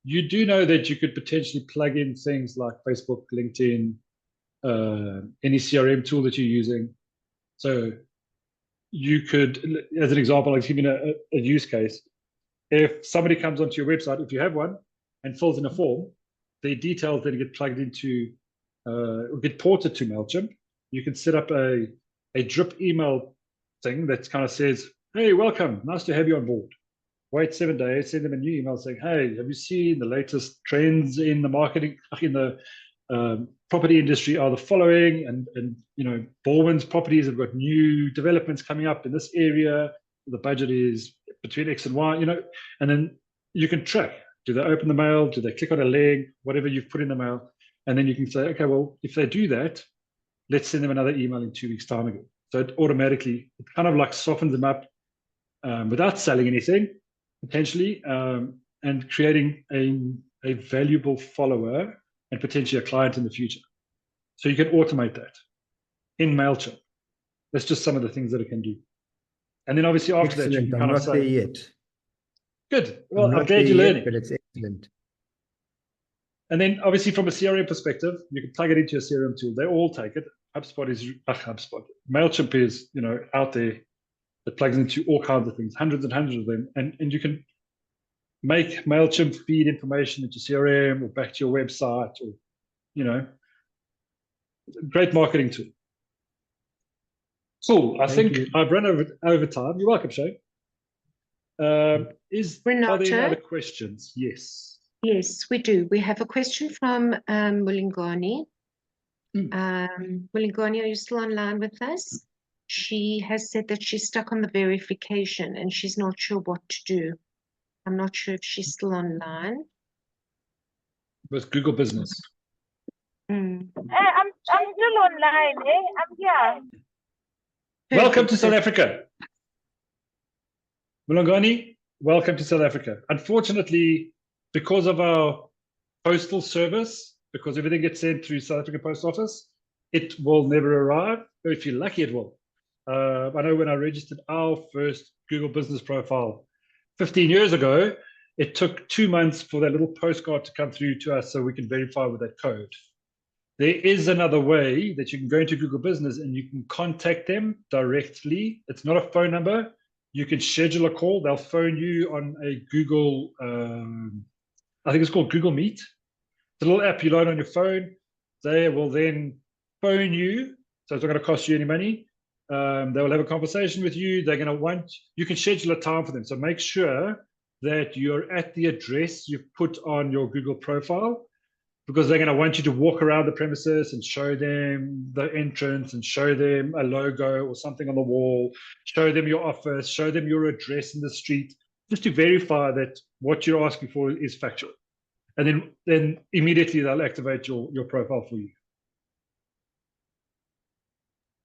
You do know that you could potentially plug in things like Facebook, LinkedIn, any CRM tool that you're using. So you could, as an example, I'll give you a use case. If somebody comes onto your website, if you have one, and fills in a form, the details then get plugged into, or get ported to MailChimp. You can set up a drip email thing that kind of says, hey, welcome, nice to have you on board. Wait 7 days, send them a new email saying, hey, have you seen the latest trends in the marketing, in the property industry are the following, and Baldwin's properties have got new developments coming up in this area. The budget is between X and Y, and then you can track. Do they open the mail? Do they click on a link? Whatever you've put in the mail. And then you can say, okay, well, if they do that, let's send them another email in 2 weeks' time again. So it automatically, it kind of like softens them up without selling anything, potentially, and creating a valuable follower and potentially a client in the future. So you can automate that in MailChimp. That's just some of the things that it can do. And then obviously after that, you can kind of say, I'm not there yet. Good. Well, I'm glad you're learning. But it's excellent. And then obviously from a CRM perspective, you can plug it into a CRM tool. They all take it. MailChimp is, out there. It plugs into all kinds of things, hundreds and hundreds of them. And you can make MailChimp feed information into CRM or back to your website, or, great marketing tool. Cool. I think I've run over time. You're welcome, Shane. Are there any other questions? Yes. Yes, we do. We have a question from Mulingani. Mm. Mulingani, are you still online with us? She has said that she's stuck on the verification and she's not sure what to do. I'm not sure if she's still online. With Google Business. Mm. I'm still online. I'm here. Welcome to Perfect, South perfect. Africa. Mulongani, welcome to South Africa. Unfortunately, because of our postal service, because everything gets sent through South African Post Office, it will never arrive. But if you're lucky, it will. I know when I registered our first Google Business profile 15 years ago, it took 2 months for that little postcard to come through to us so we can verify with that code. There is another way that you can go into Google Business and you can contact them directly. It's not a phone number. You can schedule a call. They'll phone you on a Google, I think it's called Google Meet. It's a little app you load on your phone. They will then phone you. So it's not going to cost you any money. They will have a conversation with you. They're going to want, you can schedule a time for them. So make sure that you're at the address you've put on your Google profile, because they're going to want you to walk around the premises and show them the entrance and show them a logo or something on the wall, show them your office, show them your address in the street, just to verify that what you're asking for is factual. And then immediately they'll activate your profile for you.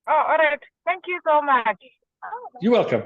Oh, all right. Thank you so much. You're welcome.